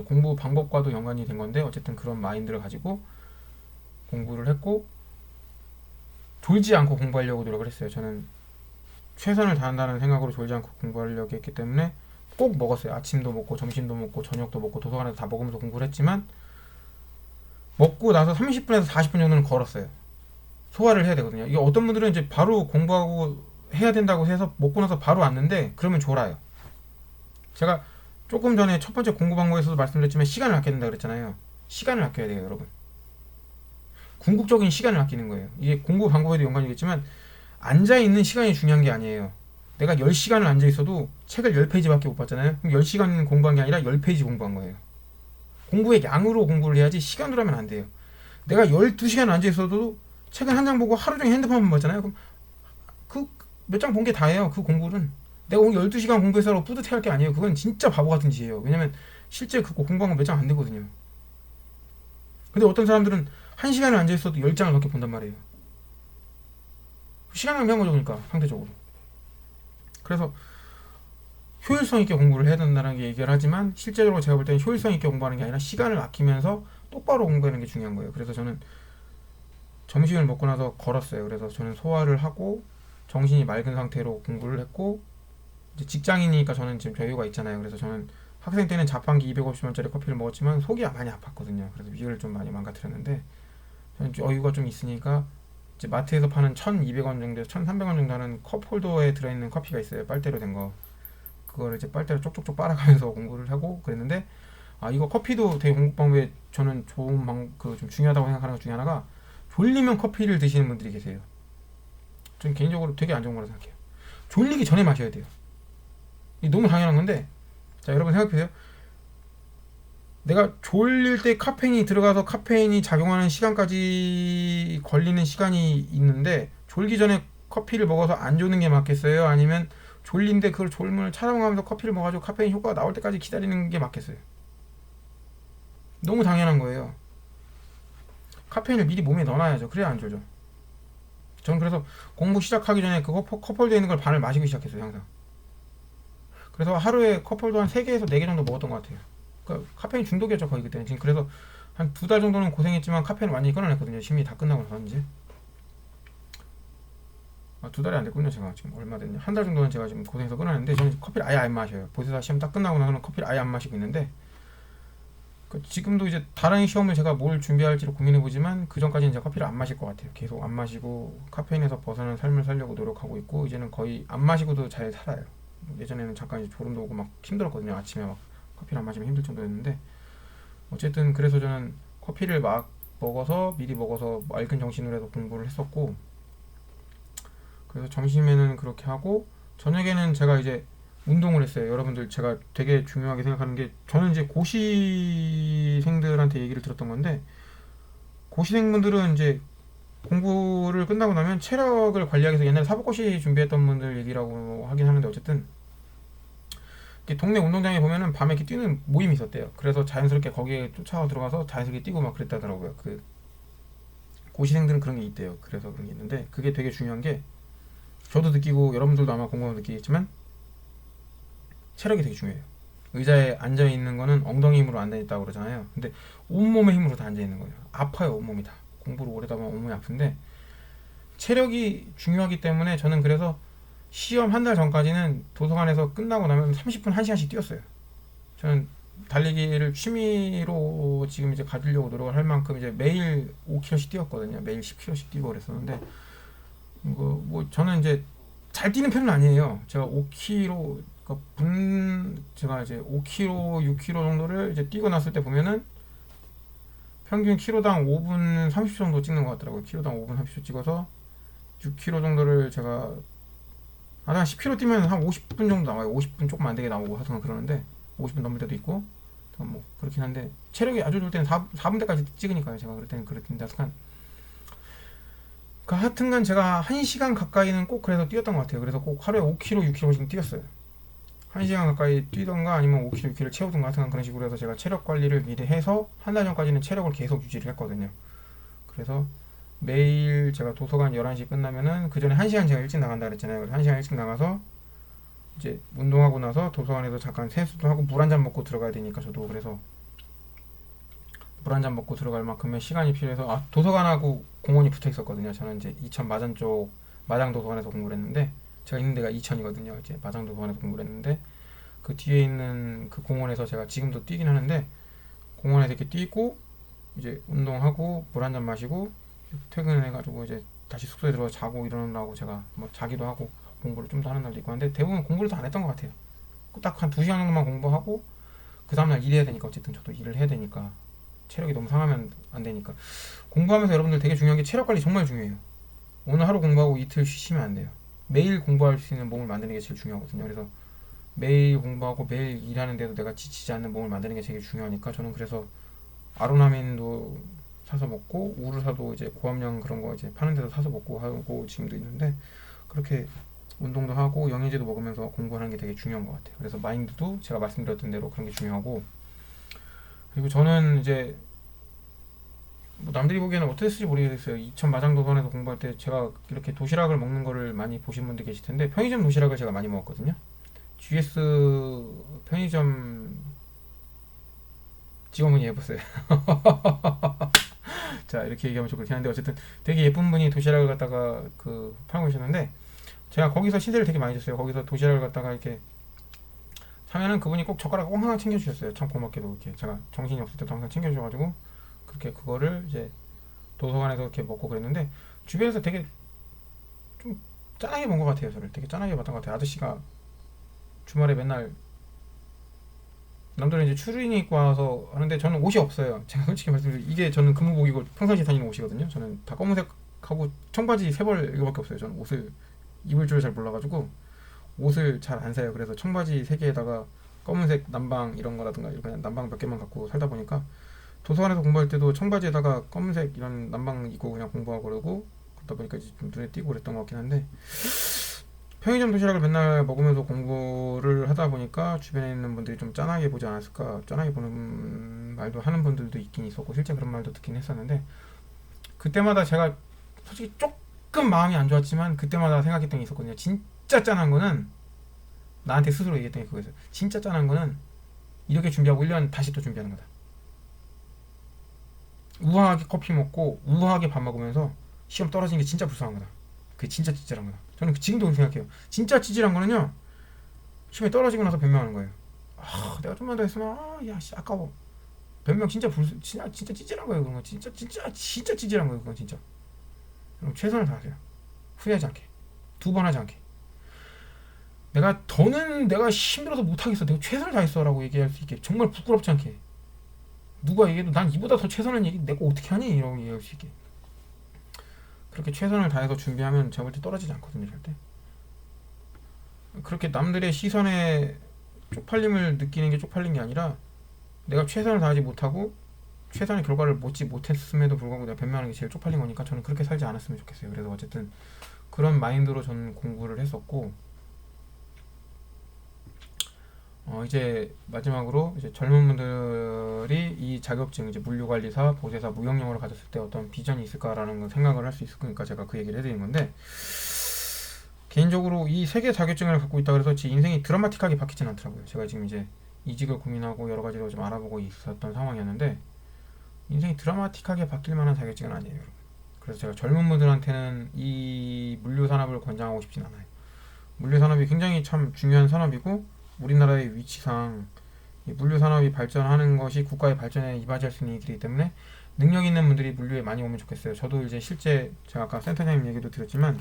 Speaker 1: 공부 방법과도 연관이 된 건데 어쨌든 그런 마인드를 가지고 공부를 했고, 졸지 않고 공부하려고 노력을 했어요. 저는 최선을 다한다는 생각으로 졸지 않고 공부하려고 했기 때문에 꼭 먹었어요. 아침도 먹고 점심도 먹고 저녁도 먹고 도서관에서 다 먹으면서 공부를 했지만, 먹고 나서 30분에서 40분 정도는 걸었어요. 소화를 해야 되거든요. 이게 어떤 분들은 이제 바로 공부하고 해야 된다고 해서 먹고 나서 바로 왔는데 그러면 졸아요. 제가 조금 전에 첫 번째 공부 방법에서도 말씀드렸지만 시간을 아껴야 된다 그랬잖아요. 시간을 아껴야 돼요, 여러분. 궁극적인 시간을 아끼는 거예요. 이게 공부 방법에도 연관이겠지만 앉아있는 시간이 중요한 게 아니에요. 내가 10시간을 앉아있어도 책을 10페이지밖에 못 봤잖아요. 그럼 10시간 공부한 게 아니라 10페이지 공부한 거예요. 공부의 양으로 공부를 해야지 시간으로 하면 안 돼요. 내가 12시간 앉아있어도 책은 한 장 보고 하루 종일 핸드폰만 봤잖아요. 그럼 그 몇 장 본 게 다예요. 그 공부는. 내가 오늘 12시간 공부해서 뿌듯해할 게 아니에요. 그건 진짜 바보 같은 짓이에요. 왜냐면 실제 그 공부한 거 몇 장 안 되거든요. 근데 어떤 사람들은 1시간을 앉아있어도 10장을 넘게 본단 말이에요. 시간 낭비한 거죠, 그러니까 상대적으로. 그래서 효율성 있게 공부를 해야 된다는 게 얘기를 하지만 실제로 제가 볼 때는 효율성 있게 공부하는 게 아니라 시간을 아끼면서 똑바로 공부하는 게 중요한 거예요. 그래서 저는 점심을 먹고 나서 걸었어요. 그래서 저는 소화를 하고 정신이 맑은 상태로 공부를 했고, 이제 직장인이니까 저는 지금 여유가 있잖아요. 그래서 저는 학생 때는 자판기 250원짜리 커피를 먹었지만 속이 많이 아팠거든요. 그래서 위를 좀 많이 망가뜨렸는데 저는 여유가 좀 있으니까 이제 마트에서 파는 1,200원 정도에서 1,300원 정도 하는 컵홀더에 들어있는 커피가 있어요. 빨대로 된 거. 그거를 이제 빨대로 쪽쪽쪽 빨아가면서 공부를 하고 그랬는데, 아 이거 커피도 되게 공부 방법에 저는 좋은 좀 중요하다고 생각하는 것 중에 하나가, 졸리면 커피를 드시는 분들이 계세요. 저는 개인적으로 되게 안 좋은 거라고 생각해요. 졸리기 전에 마셔야 돼요. 이게 너무 당연한 건데, 자 여러분 생각해보세요. 내가 졸릴 때 카페인이 들어가서 카페인이 작용하는 시간까지 걸리는 시간이 있는데, 졸기 전에 커피를 먹어서 안 조는 게 맞겠어요? 아니면 졸린데 그걸 졸음을 참아가면서 커피를 먹어가지고 카페인 효과가 나올 때까지 기다리는 게 맞겠어요? 너무 당연한 거예요. 카페인을 미리 몸에 넣어놔야죠. 그래야 안 졸죠. 저는 그래서 공부 시작하기 전에 그 컵홀더에 있는 걸 반을 마시기 시작했어요, 항상. 그래서 하루에 컵홀더 한 3개에서 4개 정도 먹었던 것 같아요. 그러니까 카페인 중독이었죠, 거의 그때는. 지금 그래서 한 2달 정도는 고생했지만 카페인을 완전히 끊어냈거든요. 심의 다 끝나고 나서 이제. 2달이 안 됐군요. 제가 지금 얼마 됐냐. 한 달 정도는 제가 지금 고생해서 끊어냈는데 저는 커피를 아예 안 마셔요. 보세사 시험 딱 끝나고 나서는 커피를 아예 안 마시고 있는데, 지금도 이제 다른 시험을 제가 뭘 준비할지를 고민해보지만 그 전까지는 제가 커피를 안 마실 것 같아요. 계속 안 마시고 카페인에서 벗어난 삶을 살려고 노력하고 있고, 이제는 거의 안 마시고도 잘 살아요. 예전에는 잠깐 이제 졸음도 오고 막 힘들었거든요. 아침에 막 커피를 안 마시면 힘들 정도였는데, 어쨌든 그래서 저는 커피를 막 먹어서 미리 먹어서 맑은 정신으로 해서 공부를 했었고, 그래서 점심에는 그렇게 하고 저녁에는 제가 이제 운동을 했어요. 여러분들 제가 되게 중요하게 생각하는 게, 저는 이제 고시생들한테 얘기를 들었던 건데, 고시생분들은 이제 공부를 끝나고 나면 체력을 관리하기 위해서 옛날에 사법고시 준비했던 분들 얘기라고 하긴 하는데, 어쨌든 동네 운동장에 보면은 밤에 이렇게 뛰는 모임이 있었대요. 그래서 자연스럽게 거기에 쫓아가 들어가서 자연스럽게 뛰고 막 그랬다더라고요. 그 고시생들은 그런 게 있대요. 그래서 그런 게 있는데, 그게 되게 중요한 게, 저도 느끼고 여러분들도 아마 공부하면 느끼겠지만 체력이 되게 중요해요. 의자에 앉아 있는 거는 엉덩이 힘으로 앉아 있다고 그러잖아요. 근데 온몸의 힘으로 다 앉아 있는 거예요. 아파요, 온몸이 다. 공부를 오래 하면 온몸이 아픈데 체력이 중요하기 때문에 저는 그래서 시험 한 달 전까지는 도서관에서 끝나고 나면 30분 1시간씩 뛰었어요. 저는 달리기를 취미로 지금 이제 가지려고 노력을 할 만큼 이제 매일 5km씩 뛰었거든요. 매일 10km씩 뛰고 그랬었는데, 이거 뭐 저는 이제 잘 뛰는 편은 아니에요. 제가 5km, 제가 이제 5km, 6km 정도를 이제 뛰고 났을 때 보면은 평균 키로당 5분 30초 정도 찍는 것 같더라고요. 키로당 5분 30초 찍어서 6km 정도를 제가 한 10km 뛰면 한 50분 정도 나와요. 50분 조금 안 되게 나오고 하여튼 그러는데 50분 넘을 때도 있고 뭐 그렇긴 한데, 체력이 아주 좋을 때는 4분대까지 찍으니까요. 제가 그럴 때는 그랬는데, 약간 그 하여튼간 제가 1시간 가까이는 꼭 그래서 뛰었던 것 같아요. 그래서 꼭 하루에 5km, 6km씩 뛰었어요. 1시간 가까이 뛰던가 아니면 5km, 6km 채우던가 하여튼 그런 식으로 해서 제가 체력 관리를 미리 해서 한 달 전까지는 체력을 계속 유지를 했거든요. 그래서 매일 제가 도서관 11시 끝나면은 그 전에 1시간 제가 일찍 나간다 그랬잖아요. 그래서 1시간 일찍 나가서 이제 운동하고 나서 도서관에서 잠깐 세수도 하고 물 한 잔 먹고 들어가야 되니까 저도 그래서 물 한 잔 먹고 들어갈 만큼의 시간이 필요해서 도서관하고 공원이 붙어 있었거든요. 저는 이제 이천 마장 쪽 마장 도서관에서 공부를 했는데 제가 있는 데가 이천이거든요. 이제 마장 도서관에서 공부를 했는데 그 뒤에 있는 그 공원에서 제가 지금도 뛰긴 하는데 공원에서 이렇게 뛰고 이제 운동하고 물 한 잔 마시고 퇴근해가지고 이제 다시 숙소에 들어가 자고 이러느라고 제가 뭐 자기도 하고 공부를 좀 더 하는 날도 있고 한데 대부분 공부를 더 안 했던 것 같아요. 딱 한 2시간 정도만 공부하고 그 다음날 일해야 되니까 어쨌든 저도 일을 해야 되니까 체력이 너무 상하면 안 되니까 공부하면서 여러분들 되게 중요한 게 체력 관리 정말 중요해요. 오늘 하루 공부하고 이틀 쉬시면 안 돼요. 매일 공부할 수 있는 몸을 만드는 게 제일 중요하거든요. 그래서 매일 공부하고 매일 일하는데도 내가 지치지 않는 몸을 만드는 게 되게 중요하니까 저는 그래서 아로나민도 사서 먹고 우르사도 이제 고함량 그런 거 이제 파는 데서 사서 먹고 하고 지금도 있는데 그렇게 운동도 하고 영양제도 먹으면서 공부하는 게 되게 중요한 것 같아요. 그래서 마인드도 제가 말씀드렸던 대로 그런 게 중요하고 그리고 저는 이제 뭐 남들이 보기에는 어땠을지 모르겠어요. 이천 마장도서관에서 공부할 때 제가 이렇게 도시락을 먹는 거를 많이 보신 분들 계실 텐데 편의점 도시락을 제가 많이 먹었거든요. GS 편의점 직원분이 해보세요. 자 이렇게 얘기하면 좀 그렇긴 한데 어쨌든 되게 예쁜 분이 도시락을 갖다가 그 팔고 계셨는데 제가 거기서 신세를 되게 많이 줬어요. 거기서 도시락을 갖다가 이렇게 사면은 그분이 꼭 젓가락을 꼭 항상 챙겨주셨어요. 참 고맙게도 이렇게 제가 정신이 없을 때도 항상 챙겨주셔가지고 그렇게 그거를 이제 도서관에서 이렇게 먹고 그랬는데 주변에서 되게 좀 짠하게 본 것 같아요. 저를 되게 짠하게 봤던 것 같아요. 아저씨가 주말에 맨날 남들은 이제 추리닝 입고 와서 하는데 저는 옷이 없어요. 제가 솔직히 말씀드리면 이게 저는 근무복이고 평상시 다니는 옷이거든요. 저는 다 검은색하고 청바지 세 벌 이거밖에 없어요. 저는 옷을 입을 줄 잘 몰라가지고 옷을 잘 안 사요. 그래서 청바지 세 개에다가 검은색 남방 이런 거라든가 그냥 남방 몇 개만 갖고 살다 보니까 도서관에서 공부할 때도 청바지에다가 검은색 이런 남방 입고 그냥 공부하고 그러고 그러다 보니까 이제 좀 눈에 띄고 그랬던 것 같긴 한데 편의점 도시락을 맨날 먹으면서 공부를 하다 보니까 주변에 있는 분들이 좀 짠하게 보지 않았을까 짠하게 보는 말도 하는 분들도 있긴 있었고 실제 그런 말도 듣긴 했었는데 그때마다 제가 솔직히 조금 마음이 안 좋았지만 그때마다 생각했던 게 있었거든요. 진짜 짠한 거는 나한테 스스로 얘기했던 게 그거였어요. 진짜 짠한 거는 이렇게 준비하고 1년 다시 또 준비하는 거다. 우아하게 커피 먹고 우아하게 밥 먹으면서 시험 떨어지는 게 진짜 불쌍한 거다. 그게 진짜 찌질한 거다. 저는 지금도 그렇게 생각해요. 진짜 찌질한 거는요. 시험에 떨어지고 나서 변명하는 거예요. 내가 좀만 더 했으면 야씨 아까워. 변명 진짜 찌질한 거예요. 그런 거 진짜 찌질한 거예요. 그건 진짜. 그럼 최선을 다하세요. 후회하지 않게. 2번 하지 않게. 더는 내가 힘들어서 못하겠어. 내가 최선을 다했어라고 얘기할 수 있게. 정말 부끄럽지 않게. 누가 얘기해도 난 이보다 더 최선을 얘기 내가 어떻게 하니? 이라고 얘기할 수 있게. 그렇게 최선을 다해서 준비하면 제가 볼 때 떨어지지 않거든요. 절대. 그렇게 남들의 시선에 쪽팔림을 느끼는 게 쪽팔린 게 아니라 내가 최선을 다하지 못하고 최선의 결과를 얻지 못했음에도 불구하고 내가 변명하는 게 제일 쪽팔린 거니까 저는 그렇게 살지 않았으면 좋겠어요. 그래서 어쨌든 그런 마인드로 저는 공부를 했었고 이제 마지막으로 이제 젊은 분들이 이 자격증 이제 물류관리사, 보세사, 무역영어를 가졌을 때 어떤 비전이 있을까라는 생각을 할 수 있을 거니까 제가 그 얘기를 해드린 건데 개인적으로 이 세 개 자격증을 갖고 있다 그래서 제 인생이 드라마틱하게 바뀌진 않더라고요. 제가 지금 이제 이직을 고민하고 여러 가지로 좀 알아보고 있었던 상황이었는데 인생이 드라마틱하게 바뀔 만한 자격증은 아니에요, 여러분. 그래서 제가 젊은 분들한테는 이 물류 산업을 권장하고 싶진 않아요. 물류 산업이 굉장히 참 중요한 산업이고 우리나라의 위치상 이 물류 산업이 발전하는 것이 국가의 발전에 이바지할 수 있는 일이기 때문에 능력 있는 분들이 물류에 많이 오면 좋겠어요. 저도 이제 실제 제가 아까 센터장님 얘기도 드렸지만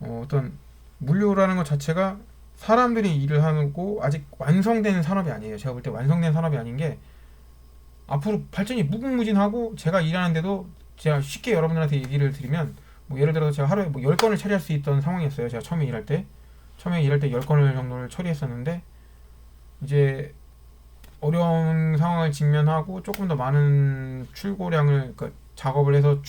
Speaker 1: 어떤 물류라는 것 자체가 사람들이 일을 하고 아직 완성된 산업이 아니에요. 제가 볼 때 완성된 산업이 아닌 게 앞으로 발전이 무궁무진하고 제가 일하는데도 제가 쉽게 여러분들한테 얘기를 드리면 뭐 예를 들어서 제가 하루에 뭐 10건을 처리할 수 있던 상황이었어요. 제가 처음에 일할 때 10건을 정도를 처리했었는데 이제 어려운 상황을 직면하고 조금 더 많은 출고량을 그러니까 작업을 해서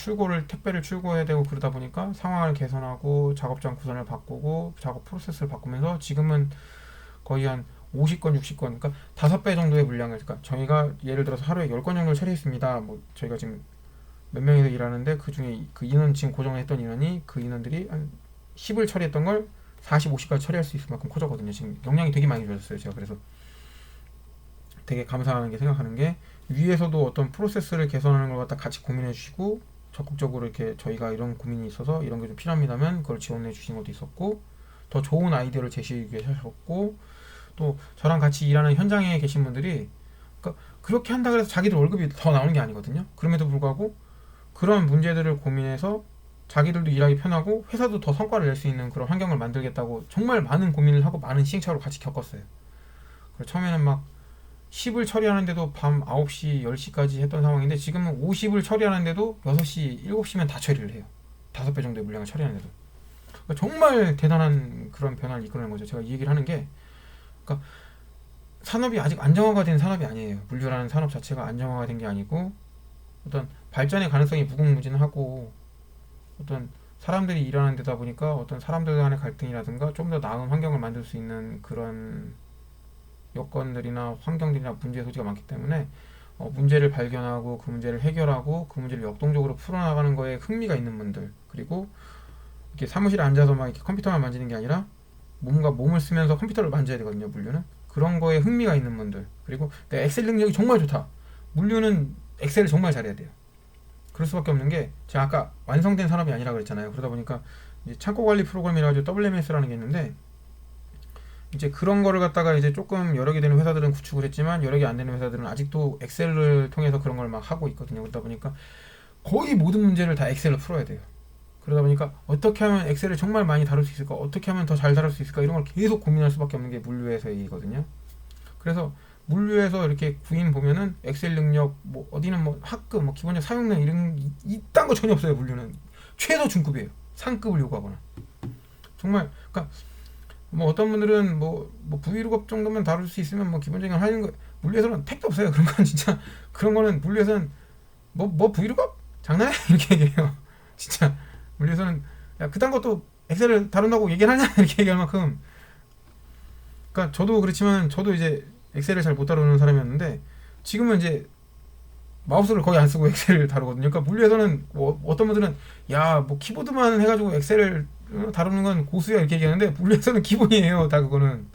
Speaker 1: 택배를 출고해야 되고 그러다 보니까 상황을 개선하고 작업장 구성을 바꾸고 작업 프로세스를 바꾸면서 지금은 거의 한 50건, 60건, 그러니까 5배 정도의 물량을, 그러니까 저희가 예를 들어서 하루에 10건 정도를 처리했습니다. 뭐 저희가 지금 몇 명이서 일하는데 그 중에 그 인원 지금 고정했던 인원이 그 인원들이 한 10을 처리했던 걸 40, 50까지 처리할 수 있을 만큼 커졌거든요. 지금 역량이 되게 많이 좋아졌어요. 제가 그래서 되게 감사하는 게 생각하는 게 위에서도 어떤 프로세스를 개선하는 걸 갖다 같이 고민해 주시고 적극적으로 이렇게 저희가 이런 고민이 있어서 이런 게 좀 필요합니다면 그걸 지원해 주신 것도 있었고 더 좋은 아이디어를 제시해 주셨고 또 저랑 같이 일하는 현장에 계신 분들이 그러니까 그렇게 한다 그래서 자기들 월급이 더 나오는 게 아니거든요. 그럼에도 불구하고 그런 문제들을 고민해서 자기들도 일하기 편하고 회사도 더 성과를 낼 수 있는 그런 환경을 만들겠다고 정말 많은 고민을 하고 많은 시행착오를 같이 겪었어요. 그래서 처음에는 막 10을 처리하는데도 밤 9시, 10시까지 했던 상황인데 지금은 50을 처리하는데도 6시, 7시면 다 처리를 해요. 5배 정도의 물량을 처리하는데도. 그러니까 정말 대단한 그런 변화를 이끌어낸 거죠. 제가 이 얘기를 하는 게 그러니까 산업이 아직 안정화가 된 산업이 아니에요. 물류라는 산업 자체가 안정화가 된 게 아니고 어떤 발전의 가능성이 무궁무진하고 어떤 사람들이 일하는 데다 보니까 어떤 사람들 간의 갈등이라든가 좀 더 나은 환경을 만들 수 있는 그런 여건들이나 환경들이나 문제 소지가 많기 때문에 문제를 발견하고 그 문제를 해결하고 그 문제를 역동적으로 풀어나가는 거에 흥미가 있는 분들 그리고 이렇게 사무실에 앉아서 막 이렇게 컴퓨터만 만지는 게 아니라 뭔가 몸을 쓰면서 컴퓨터를 만져야 되거든요. 물류는 그런 거에 흥미가 있는 분들 그리고 내 엑셀 능력이 정말 좋다. 물류는 엑셀을 정말 잘해야 돼요. 그럴 수밖에 없는 게 제가 아까 완성된 산업이 아니라 그랬잖아요. 그러다 보니까 이제 창고 관리 프로그램이라 가지고 WMS라는 게 있는데 이제 그런 거를 갖다가 이제 조금 여러 개 되는 회사들은 구축을 했지만 여러 개 안 되는 회사들은 아직도 엑셀을 통해서 그런 걸 막 하고 있거든요. 그러다 보니까 거의 모든 문제를 다 엑셀로 풀어야 돼요. 그러다 보니까 어떻게 하면 엑셀을 정말 많이 다룰 수 있을까? 어떻게 하면 더 잘 다룰 수 있을까? 이런 걸 계속 고민할 수밖에 없는 게 물류에서의 일이거든요. 그래서 물류에서 이렇게 구인 보면은 엑셀 능력 뭐 어디는 뭐 학급 뭐 기본적 사용능 이런 이딴 거 전혀 없어요. 물류는 최소 중급이에요. 상급을 요구하거나 정말 그러니까 뭐 어떤 분들은 뭐 브이로그 정도면 다룰 수 있으면 뭐 기본적인 하는 거 물류에서는 택도 없어요. 그런 건 진짜 그런 거는 물류에서는 뭐 브이로그 장난해 이렇게 얘기해요. 진짜 물류에서는 야 그딴 것도 엑셀을 다룬다고 얘기를 하냐 이렇게 얘기할 만큼 그러니까 저도 그렇지만 저도 이제 엑셀을 잘 못 다루는 사람이었는데 지금은 이제 마우스를 거의 안 쓰고 엑셀을 다루거든요. 그러니까 물리에서는 뭐 어떤 분들은 야 뭐 키보드만 해가지고 엑셀을 다루는 건 고수야 이렇게 얘기하는데 물리에서는 기본이에요. 다 그거는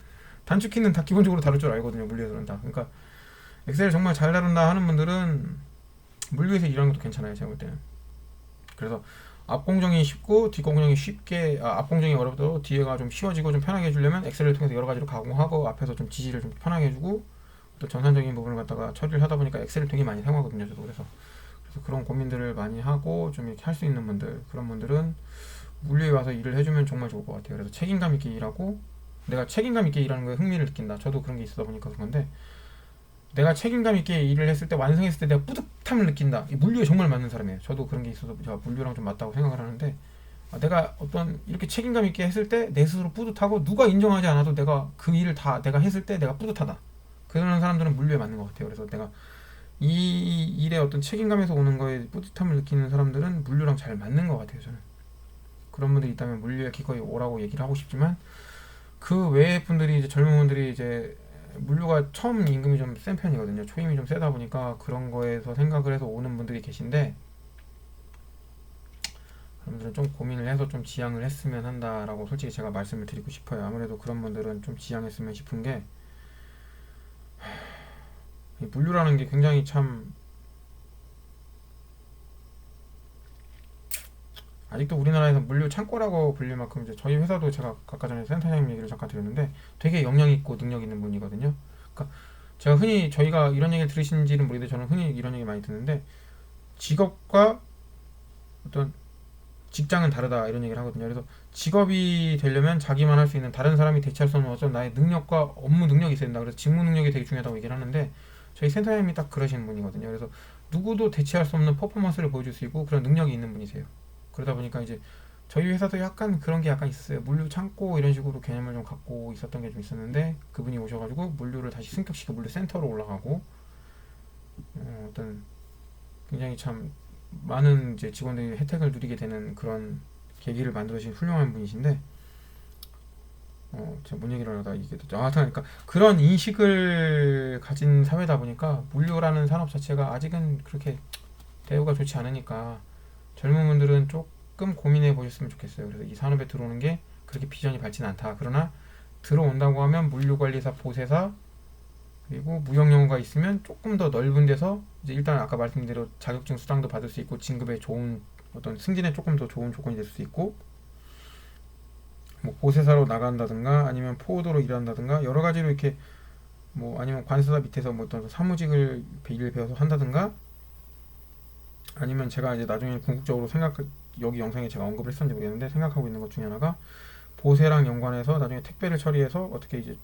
Speaker 1: 단축키는 다 기본적으로 다룰 줄 알거든요. 물리에서는 다. 그러니까 엑셀을 정말 잘 다룬다 하는 분들은 물리에서 일하는 것도 괜찮아요. 제가 볼 때는. 그래서 앞 공정이 쉽고 뒷 공정이 쉽게 앞 공정이 어렵더라도 뒤에가 좀 쉬워지고 좀 편하게 해주려면 엑셀을 통해서 여러 가지로 가공하고 앞에서 좀 지시를 좀 편하게 해주고 또 전산적인 부분을 갖다가 처리를 하다 보니까 엑셀을 되게 많이 사용하거든요. 저도 그래서 그런 고민들을 많이 하고 좀 이렇게 할 수 있는 분들 그런 분들은 물류에 와서 일을 해주면 정말 좋을 것 같아요. 그래서 책임감 있게 일하고 내가 책임감 있게 일하는 거에 흥미를 느낀다. 저도 그런 게 있어다 보니까 그런 건데 내가 책임감 있게 일을 했을 때 완성했을 때 내가 뿌듯함을 느낀다. 이 물류에 정말 맞는 사람이에요. 저도 그런 게 있어서 제가 물류랑 좀 맞다고 생각을 하는데 내가 어떤 이렇게 책임감 있게 했을 때 내 스스로 뿌듯하고 누가 인정하지 않아도 내가 그 일을 다 내가 했을 때 내가 뿌듯하다. 그런 사람들은 물류에 맞는 것 같아요. 그래서 내가 이 일의 어떤 책임감에서 오는 거에 뿌듯함을 느끼는 사람들은 물류랑 잘 맞는 것 같아요. 저는 그런 분들이 있다면 물류에 기꺼이 오라고 얘기를 하고 싶지만 그 외의 분들이 이제 젊은 분들이 이제 물류가 처음 임금이 좀 센 편이거든요. 초임이 좀 세다 보니까 그런 거에서 생각을 해서 오는 분들이 계신데 그런 분들은 좀 고민을 해서 좀 지양을 했으면 한다라고 솔직히 제가 말씀을 드리고 싶어요. 아무래도 그런 분들은 좀 지양했으면 싶은 게 물류라는 게 굉장히 참 아직도 우리나라에서 물류 창고라고 불릴 만큼 이제 저희 회사도 제가 아까 전에 센터장님 얘기를 잠깐 드렸는데 되게 역량 있고 능력 있는 분이거든요. 그러니까 제가 흔히 저희가 이런 얘기를 들으신지는 모르겠는데 저는 흔히 이런 얘기 많이 듣는데 직업과 어떤 직장은 다르다 이런 얘기를 하거든요. 그래서 직업이 되려면 자기만 할 수 있는 다른 사람이 대체할 수 없는 어떤 나의 능력과 업무 능력이 있어야 된다. 그래서 직무 능력이 되게 중요하다고 얘기를 하는데 저희 센터장님이 딱 그러시는 분이거든요. 그래서 누구도 대체할 수 없는 퍼포먼스를 보여줄 수 있고 그런 능력이 있는 분이세요. 그러다 보니까 이제 저희 회사도 약간 그런 게 약간 있어요. 물류 창고 이런 식으로 개념을 좀 갖고 있었던 게 좀 있었는데 그분이 오셔가지고 물류를 다시 승격시켜 물류 센터로 올라가고 어떤 굉장히 참 많은 이제 직원들이 혜택을 누리게 되는 그런 계기를 만들어주신 훌륭한 분이신데, 제가 뭔 얘기를 하다 이게 됐죠. 하여튼 그러니까 그런 인식을 가진 사회다 보니까 물류라는 산업 자체가 아직은 그렇게 대우가 좋지 않으니까 젊은 분들은 조금 고민해 보셨으면 좋겠어요. 그래서 이 산업에 들어오는 게 그렇게 비전이 밝지는 않다. 그러나 들어온다고 하면 물류관리사, 보세사, 그리고 무역영어가 있으면 조금 더 넓은 데서 이제 일단 아까 말씀드린 대로 자격증 수당도 받을 수 있고 진급에 좋은 어떤 승진에 조금 더 좋은 조건이 될 수 있고, 뭐 보세사로 나간다든가 아니면 포워드로 일한다든가 여러 가지로 이렇게, 뭐 아니면 관세사 밑에서 뭐 어떤 사무직을 일을 배워서 한다든가, 아니면 제가 이제 나중에 궁극적으로 여기 영상에 제가 언급을 했었는지 모르겠는데 생각하고 있는 것 중에 하나가 보세랑 연관해서 나중에 택배를 처리해서 어떻게 이제,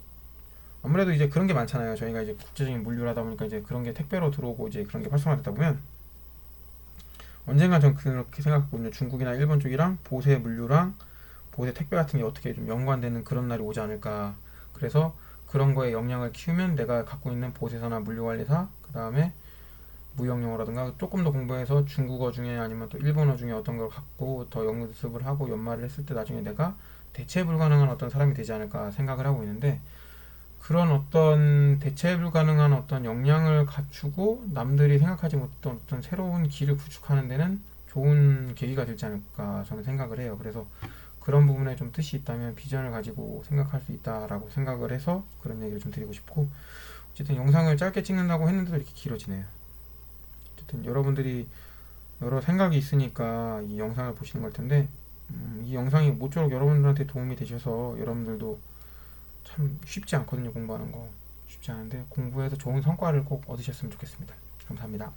Speaker 1: 아무래도 이제 그런 게 많잖아요. 저희가 이제 국제적인 물류를 하다 보니까 이제 그런 게 택배로 들어오고 이제 그런 게 활성화되다 보면 언젠가 전 그렇게 생각했거든요. 중국이나 일본 쪽이랑 보세 물류랑 보세 택배 같은 게 어떻게 좀 연관되는 그런 날이 오지 않을까. 그래서 그런 거에 역량을 키우면 내가 갖고 있는 보세사나 물류관리사, 그 다음에 무역영어라든가 조금 더 공부해서 중국어 중에 아니면 또 일본어 중에 어떤 걸 갖고 더 연습을 하고 연말을 했을 때 나중에 내가 대체 불가능한 어떤 사람이 되지 않을까 생각을 하고 있는데, 그런 어떤 대체 불가능한 어떤 역량을 갖추고 남들이 생각하지 못했던 어떤 새로운 길을 구축하는 데는 좋은 계기가 되지 않을까 저는 생각을 해요. 그래서 그런 부분에 좀 뜻이 있다면 비전을 가지고 생각할 수 있다라고 생각을 해서 그런 얘기를 좀 드리고 싶고, 어쨌든 영상을 짧게 찍는다고 했는데도 이렇게 길어지네요. 어쨌든 여러분들이 여러 생각이 있으니까 이 영상을 보시는 걸 텐데, 이 영상이 모쪼록 여러분들한테 도움이 되셔서, 여러분들도 참 쉽지 않거든요. 공부하는 거 쉽지 않은데 공부해서 좋은 성과를 꼭 얻으셨으면 좋겠습니다. 감사합니다.